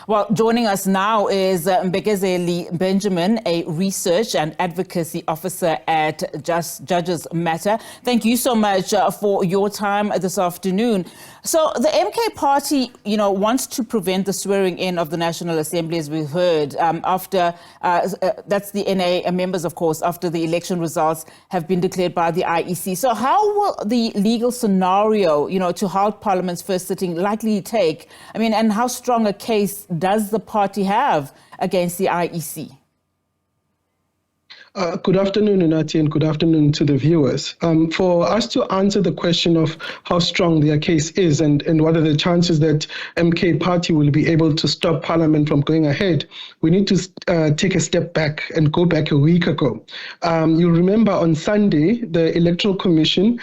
Well, joining us now is Mbekezeli Benjamin, a research and advocacy officer at Judges Matter. Thank you so much for your time this afternoon. So the MK party, wants to prevent the swearing in of the National Assembly, as we've heard, after, that's the NA members, of course, after the election results have been declared by the IEC. So how will the legal scenario, to halt Parliament's first sitting likely take? And how strong a case does the party have against the IEC? Good afternoon, Inati, and good afternoon to the viewers. For us to answer the question of how strong their case is and what are the chances that MK party will be able to stop Parliament from going ahead, we need to take a step back and go back a week ago. You'll remember on Sunday, the Electoral Commission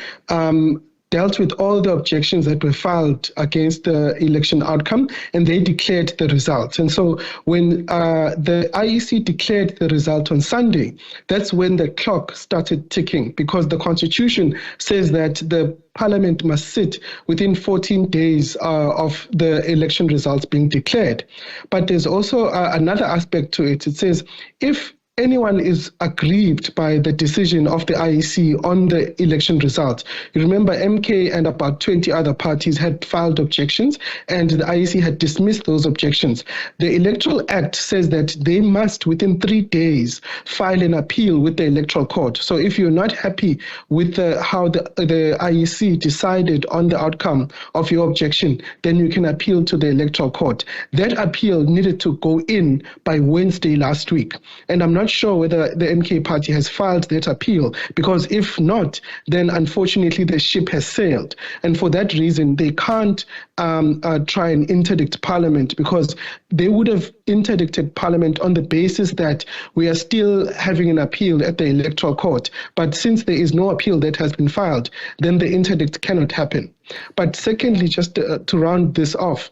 dealt with all the objections that were filed against the election outcome, and they declared the results. And so when the IEC declared the result on Sunday, that's when the clock started ticking, because the Constitution says that the Parliament must sit within 14 days of the election results being declared. But there's also another aspect to it. It says if anyone is aggrieved by the decision of the IEC on the election results. You remember MK and about 20 other parties had filed objections, and the IEC had dismissed those objections. The Electoral Act says that they must, within 3 days, file an appeal with the Electoral Court. So if you're not happy with how the IEC decided on the outcome of your objection, then you can appeal to the Electoral Court. That appeal needed to go in by Wednesday last week. And I'm not sure whether the MK party has filed that appeal, because if not, then unfortunately the ship has sailed. And for that reason, they can't try and interdict Parliament, because they would have interdicted Parliament on the basis that we are still having an appeal at the Electoral Court. But since there is no appeal that has been filed, then the interdict cannot happen. But secondly, just to round this off,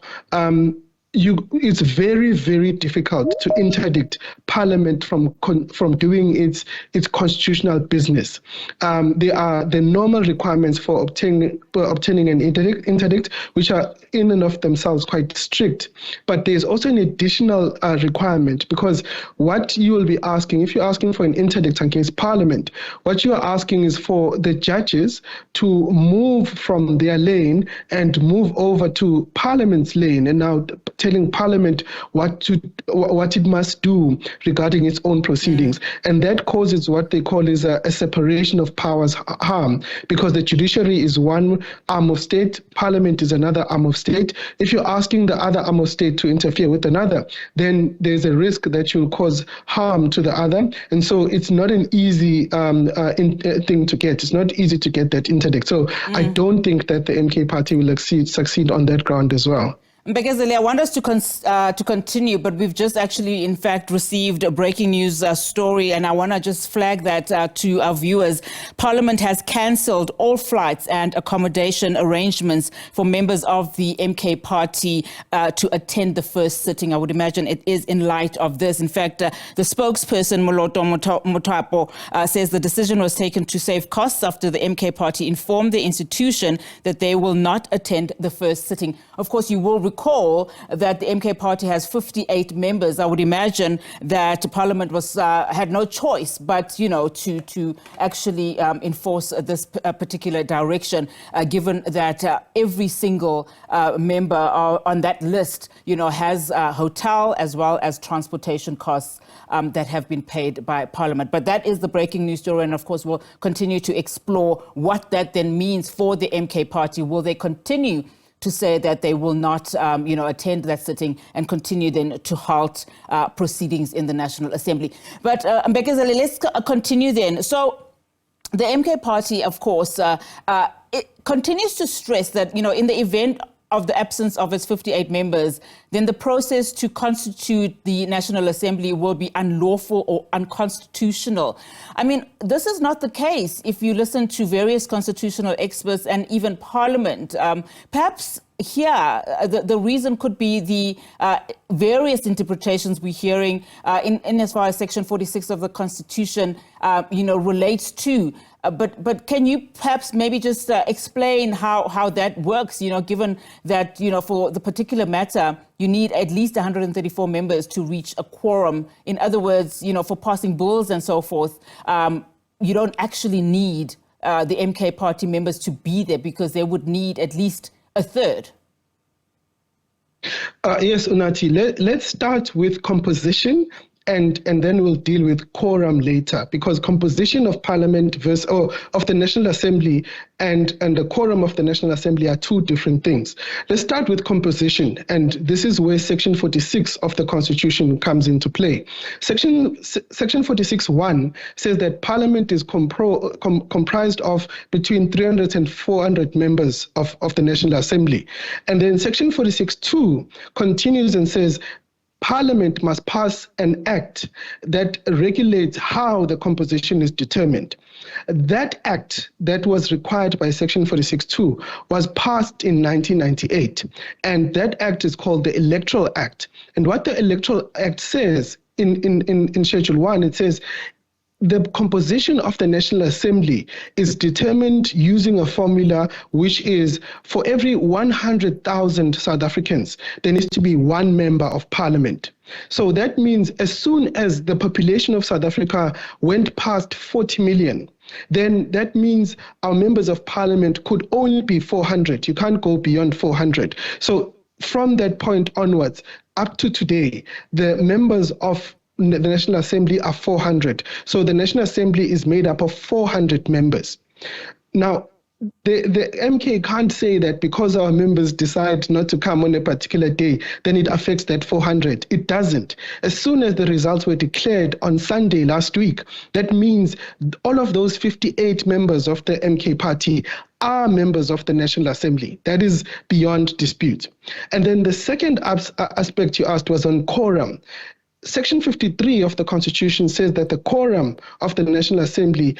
it's very, very difficult to interdict Parliament from doing its constitutional business. There are the normal requirements for obtaining an interdict, which are in and of themselves quite strict. But there's also an additional requirement, because what you will be asking, if you're asking for an interdict against Parliament, what you are asking is for the judges to move from their lane and move over to Parliament's lane, and now telling Parliament what it must do regarding its own proceedings. And that causes what they call is a separation of powers harm, because the judiciary is one arm of state, Parliament is another arm of state. If you're asking the other arm of state to interfere with another, then there's a risk that you'll cause harm to the other. And so it's not an easy thing to get. It's not easy to get that interdict. So I don't think that the MK party will succeed on that ground as well. Mbekezeli, I want us to continue, but we've just actually, in fact, received a breaking news story, and I want to just flag that to our viewers. Parliament has cancelled all flights and accommodation arrangements for members of the MK party to attend the first sitting. I would imagine it is in light of this. In fact, the spokesperson, Moloto Motapo, says the decision was taken to save costs after the MK party informed the institution that they will not attend the first sitting. Of course, you will recall that the MK party has 58 members. I would imagine that Parliament had no choice but, to actually enforce this particular direction, given that every single member on that list, has a hotel as well as transportation costs that have been paid by Parliament. But that is the breaking news story, and of course we'll continue to explore what that then means for the MK party. Will they continue to say that they will not, attend that sitting and continue then to halt proceedings in the National Assembly? But Mbekezeli, let's continue then. So the MK party, of course, it continues to stress that, in the event of the absence of its 58 members, then the process to constitute the National Assembly will be unlawful or unconstitutional. This is not the case if you listen to various constitutional experts and even Parliament. Perhaps here, the reason could be the various interpretations we're hearing in as far as Section 46 of the Constitution, relates to. But can you perhaps maybe just explain how that works, given that, for the particular matter, you need at least 134 members to reach a quorum. In other words, for passing bills and so forth, you don't actually need the MK party members to be there because they would need at least a third. Yes, Unati, let's start with composition. And then we'll deal with quorum later, because composition of Parliament of the National Assembly and the quorum of the National Assembly are two different things. Let's start with composition, and this is where Section 46 of the Constitution comes into play. Section 46(1) says that Parliament is comprised of between 300 and 400 members of the National Assembly. And then Section 46(2) continues and says, Parliament must pass an act that regulates how the composition is determined. That act that was required by Section 46(2) was passed in 1998, and that act is called the Electoral Act. And what the Electoral Act says in Schedule 1, it says, the composition of the National Assembly is determined using a formula which is for every 100,000 South Africans, there needs to be one member of Parliament. So that means as soon as the population of South Africa went past 40 million, then that means our members of Parliament could only be 400. You can't go beyond 400. So from that point onwards, up to today, the members of the National Assembly are 400. So the National Assembly is made up of 400 members. Now, the MK can't say that because our members decide not to come on a particular day, then it affects that 400. It doesn't. As soon as the results were declared on Sunday last week, that means all of those 58 members of the MK party are members of the National Assembly. That is beyond dispute. And then the second aspect you asked was on quorum. Section 53 of the Constitution says that the quorum of the National Assembly,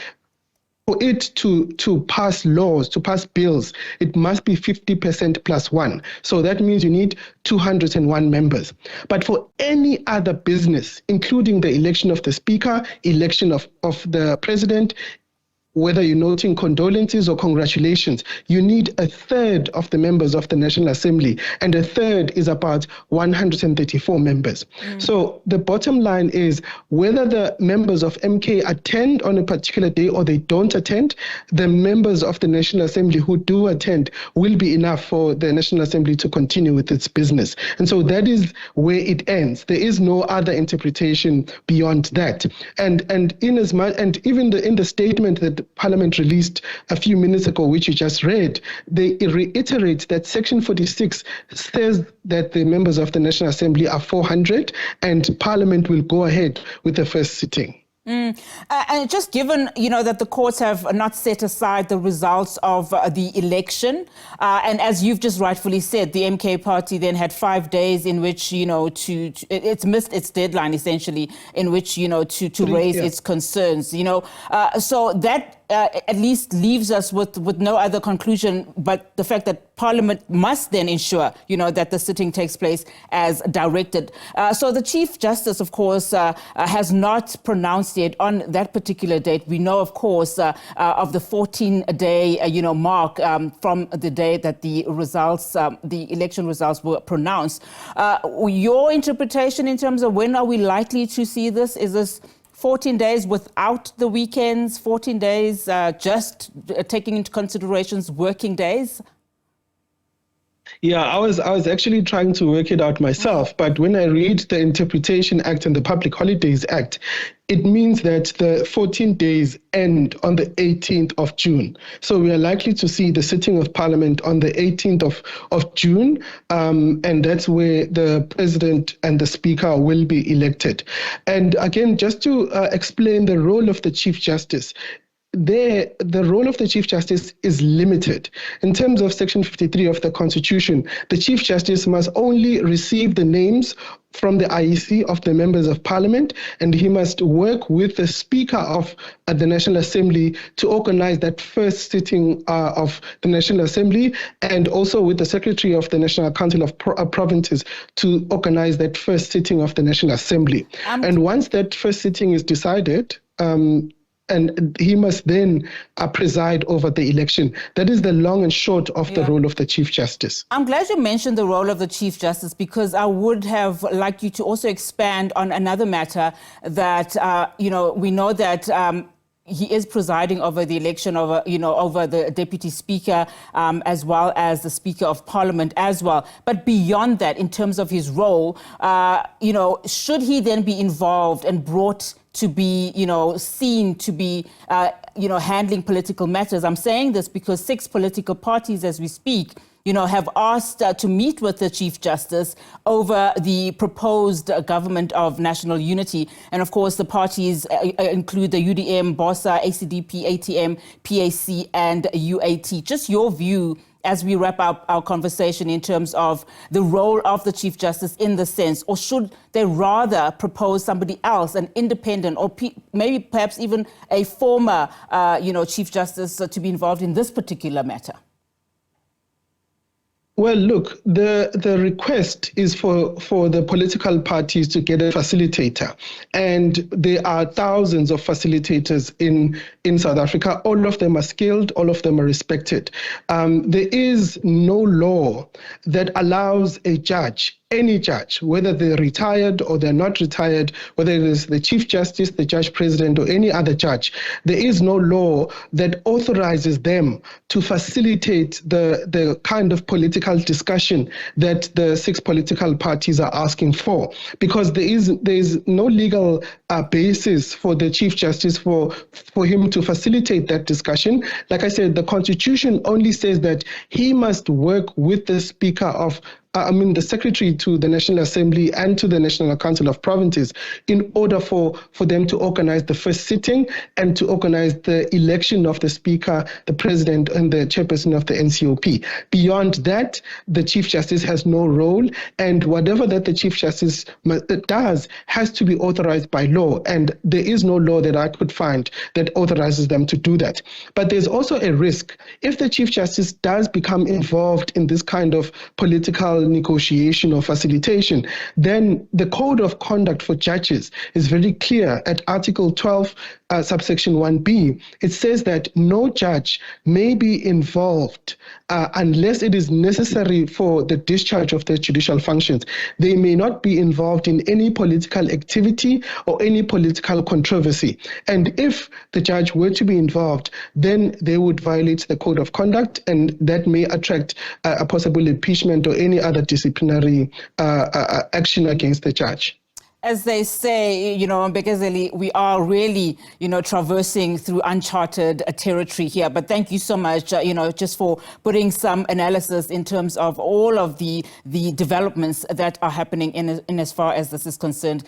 for it to pass laws, to pass bills, it must be 50% plus one. So that means you need 201 members. But for any other business, including the election of the Speaker, election of the President, whether you're noting condolences or congratulations, you need a third of the members of the National Assembly, and a third is about 134 members. So the bottom line is whether the members of MK attend on a particular day or they don't attend, the members of the National Assembly who do attend will be enough for the National Assembly to continue with its business. And so that is where it ends. There is no other interpretation beyond that. And in the statement that Parliament released a few minutes ago, which you just read, they reiterate that Section 46 says that the members of the National Assembly are 400 and Parliament will go ahead with the first sitting. And just given, that the courts have not set aside the results of the election, and as you've just rightfully said, the MK party then had 5 days in which, it's missed its deadline essentially, in which, to raise its concerns, so that at least leaves us with no other conclusion but the fact that Parliament must then ensure, that the sitting takes place as directed. So the Chief Justice, of course, has not pronounced yet on that particular date. We know, of course, of the 14-day, mark from the day that the election results were pronounced. Your interpretation in terms of when are we likely to see this? Is this 14 days without the weekends, 14 days just taking into considerations working days? Yeah, I was actually trying to work it out myself, but when I read the Interpretation Act and the Public Holidays Act, it means that the 14 days end on the 18th of June. So we are likely to see the sitting of Parliament on the 18th of June, and that's where the President and the Speaker will be elected. And again, just to explain the role of the Chief Justice, the role of the Chief Justice is limited. In terms of Section 53 of the Constitution, the Chief Justice must only receive the names from the IEC of the members of Parliament, and he must work with the Speaker of the National Assembly to organize that first sitting of the National Assembly, and also with the Secretary of the National Council of Provinces to organize that first sitting of the National Assembly. And once that first sitting is decided, and he must then preside over the election. That is the long and short of the role of the Chief Justice. I'm glad you mentioned the role of the Chief Justice, because I would have liked you to also expand on another matter that, we know that he is presiding over the election over the Deputy Speaker, as well as the Speaker of Parliament as well. But beyond that, in terms of his role, should he then be involved and brought to be, seen to be, handling political matters? I'm saying this because 6 political parties, as we speak, have asked to meet with the Chief Justice over the proposed government of national unity. And of course, the parties include the UDM, BOSA, ACDP, ATM, PAC, and UAT. Just your view as we wrap up our conversation in terms of the role of the Chief Justice in this sense, or should they rather propose somebody else, an independent, or maybe perhaps even a former, Chief Justice to be involved in this particular matter? Well, look, the request is for the political parties to get a facilitator. And there are thousands of facilitators in South Africa. All of them are skilled, all of them are respected. There is no law that allows a judge, any judge, whether they're retired or they're not retired, whether it is the Chief Justice, the Judge President, or any other judge, there is no law that authorizes them to facilitate the kind of political discussion that the 6 political parties are asking for, because there is no legal basis for the Chief Justice for him to facilitate that discussion. Like I said, the Constitution only says that he must work with the Speaker of the Secretary to the National Assembly and to the National Council of Provinces in order for them to organize the first sitting and to organize the election of the Speaker, the President, and the Chairperson of the NCOP. Beyond that, the Chief Justice has no role, and whatever that the Chief Justice does has to be authorized by law, and there is no law that I could find that authorizes them to do that. But there's also a risk. If the Chief Justice does become involved in this kind of political negotiation or facilitation, then the code of conduct for judges is very clear at Article 12, subsection 1B. It says that no judge may be involved unless it is necessary for the discharge of their judicial functions. They may not be involved in any political activity or any political controversy. And if the judge were to be involved, then they would violate the code of conduct, and that may attract a possible impeachment or any other disciplinary action against the judge. As they say, Mbekezeli, we are really, traversing through uncharted territory here. But thank you so much, just for putting some analysis in terms of all of the developments that are happening in as far as this is concerned.